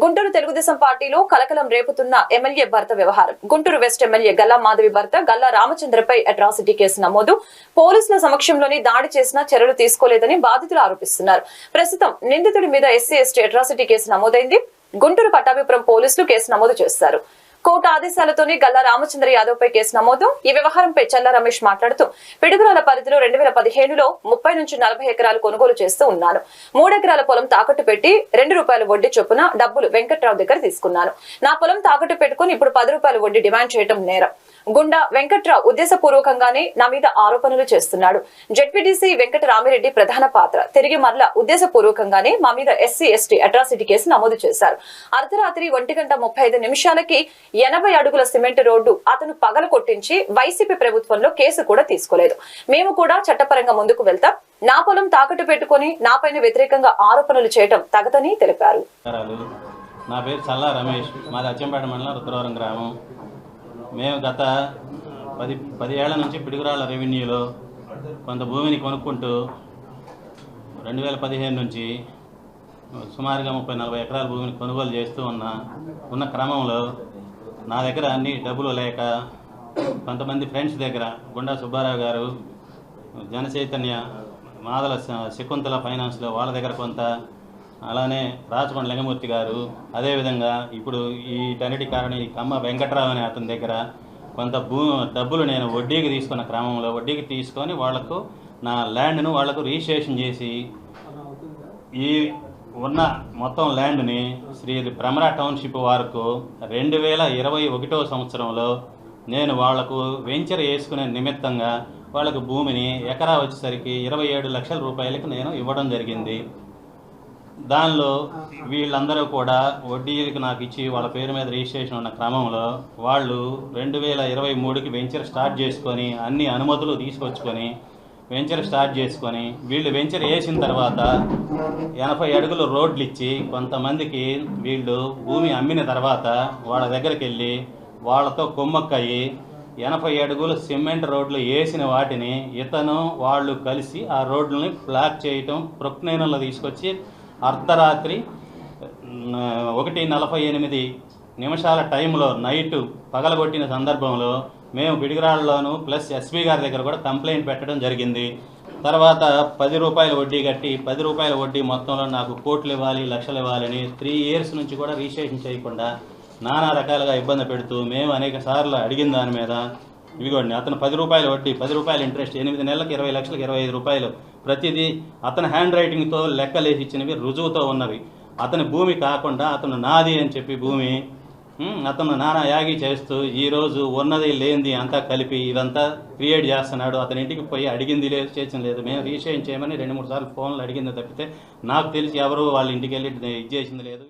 గుంటూరు తెలుగుదేశం పార్టీలో కలకలం రేపుతున్న ఎమ్మెల్యే భర్త వ్యవహారం. గుంటూరు వెస్ట్ ఎమ్మెల్యే గల్లా మాధవి భర్త గల్లా రామచంద్రపై అట్రాసిటీ కేసు నమోదు. పోలీసుల సమక్షంలోని దాడి చేసినా చర్యలు తీసుకోలేదని బాధితులు ఆరోపిస్తున్నారు. ప్రస్తుతం నిందితుడి మీద ఎస్సీ ఎస్టీ అట్రాసిటీ కేసు నమోదైంది. గుంటూరు పట్టాభిపురం పోలీసులు కేసు నమోదు చేశారు. కోర్టు ఆదేశాలతోనే గల్లా రామచంద్ర యాదవ్ పై కేసు నమోదు. ఈ వ్యవహారంపై చల్లా రమేష్ మాట్లాడుతూ పిడుగురాల పరిధిలో 2015లో 30 నుంచి 40 ఎకరాలు కొనుగోలు చేస్తూ ఉన్నాను. 3 ఎకరాల పొలం తాకట్టు పెట్టి ₹2 వడ్డీ చొప్పున డబ్బులు వెంకట్రావు దగ్గర తీసుకున్నాను. నా పొలం తాకట్టు పెట్టుకుని ఇప్పుడు ₹10 వడ్డీ డిమాండ్ చేయడం నేరం. గుండా వెంకట్రావు ఉద్దేశపూర్వకంగానే నా మీద ఆరోపణలు చేస్తున్నాడు. జెడ్పీటీసీ వెంకట రామిరెడ్డి ప్రధాన పాత్ర. తిరిగి మరలా ఉద్దేశపూర్వకంగానే మా మీద ఎస్సీ ఎస్టీ అట్రాసిటీ కేసు నమోదు చేశారు. అర్ధరాత్రి 1:35 80 అడుగుల సిమెంట్ రోడ్డు అతను పగల కొట్టించి వైసీపీ ప్రభుత్వంలో కేసు కూడా తీసుకోలేదు. మేము కూడా చట్టపరంగా ముందుకు వెళ్తాం. నా పొలం తాకట్టు పెట్టుకుని నాపైన వ్యతిరేకంగా ఆరోపణలు చేయడం తగదని తెలిపారు. నా పేరు చల్లా రమేష్, మాది అచ్చంపేట మండలం రుద్రవరం గ్రామం. మేము గత 10 ఏళ్ల నుంచి పిడుగురాళ్ల రెవెన్యూలో కొంత భూమిని కొనుక్కుంటూ 2015 నుంచి సుమారుగా 30-40 ఎకరాల భూమిని కొనుగోలు చేస్తూ ఉన్న క్రమంలో నా దగ్గర అన్ని డబ్బులు లేక కొంతమంది ఫ్రెండ్స్ దగ్గర గుండా సుబ్బారావు గారు, జనచైతన్య, మాదల శకుంతల ఫైనాన్స్లో వాళ్ళ దగ్గర కొంత, అలానే రాచకొండ లింగమూర్తి గారు, అదేవిధంగా ఇప్పుడు వీటన్నిటి కారణం ఈ కమ్మ వెంకట్రావు అనే అతని దగ్గర కొంత డబ్బులు నేను వడ్డీకి తీసుకున్న క్రమంలో వడ్డీకి తీసుకొని వాళ్లకు నా ల్యాండ్ను వాళ్లకు రిజిస్ట్రేషన్ చేసి ఈ ఉన్న మొత్తం ల్యాండ్ని శ్రీ భ్రమరా టౌన్షిప్ వారికి 2021 సంవత్సరంలో నేను వాళ్లకు వెంచర్ వేసుకునే నిమిత్తంగా వాళ్ళకు భూమిని ఎకరా వచ్చేసరికి 27 లక్షల రూపాయలకు నేను ఇవ్వడం జరిగింది. దానిలో వీళ్ళందరూ కూడా వడ్డీకి నాకు ఇచ్చి వాళ్ళ పేరు మీద రిజిస్ట్రేషన్ ఉన్న క్రమంలో వాళ్ళు 2023కి వెంచర్ స్టార్ట్ చేసుకొని అన్ని అనుమతులు తీసుకొచ్చుకొని వెంచర్ స్టార్ట్ చేసుకొని వీళ్ళు వెంచర్ వేసిన తర్వాత 80 అడుగులు రోడ్లు ఇచ్చి కొంతమందికి వీళ్ళు భూమి అమ్మిన తర్వాత వాళ్ళ దగ్గరికి వెళ్ళి వాళ్ళతో కుమ్మక్కయ్యి 80 అడుగులు సిమెంట్ రోడ్లు వేసిన వాటిని ఇతను వాళ్ళు కలిసి ఆ రోడ్లని బ్లాక్ చేయటం ప్రొక్నైన్లో తీసుకొచ్చి అర్ధరాత్రి 1:48 టైంలో నైటు పగలగొట్టిన సందర్భంలో మేము పిడుగురాళ్ళలోను ప్లస్ ఎస్పీ గారి దగ్గర కూడా కంప్లైంట్ పెట్టడం జరిగింది. తర్వాత ₹10 వడ్డీ కట్టి ₹10 వడ్డీ మొత్తంలో నాకు కోట్లు ఇవ్వాలి, లక్షలు ఇవ్వాలని 3 ఇయర్స్ నుంచి కూడా రిజిస్ట్రేషన్ చేయకుండా నానా రకాలుగా ఇబ్బంది పెడుతూ మేము అనేక సార్లు అడిగిన దాని మీద ఇదిగోండి అతను ₹10 వడ్డీ, ₹10 ఇంట్రెస్ట్, 8 నెలలకు 20 లక్షలకు ₹25 ప్రతిదీ అతని హ్యాండ్ రైటింగ్తో లెక్కలేసి ఇచ్చినవి రుజువుతో ఉన్నవి. అతని భూమి కాకుండా అతను నాది అని చెప్పి భూమి అతను నానా యాగి చేస్తూ ఈరోజు ఉన్నది లేనిది అంతా కలిపి ఇదంతా క్రియేట్ చేస్తున్నాడు. అతని ఇంటికి పోయి అడిగింది లేదు, చేసిన లేదు. మేము రిజిస్ట్రేషన్ చేయమని 2-3 సార్లు ఫోన్లు అడిగింది తప్పితే నాకు తెలిసి ఎవరు వాళ్ళ ఇంటికి వెళ్ళి ఇది చేసింది లేదు.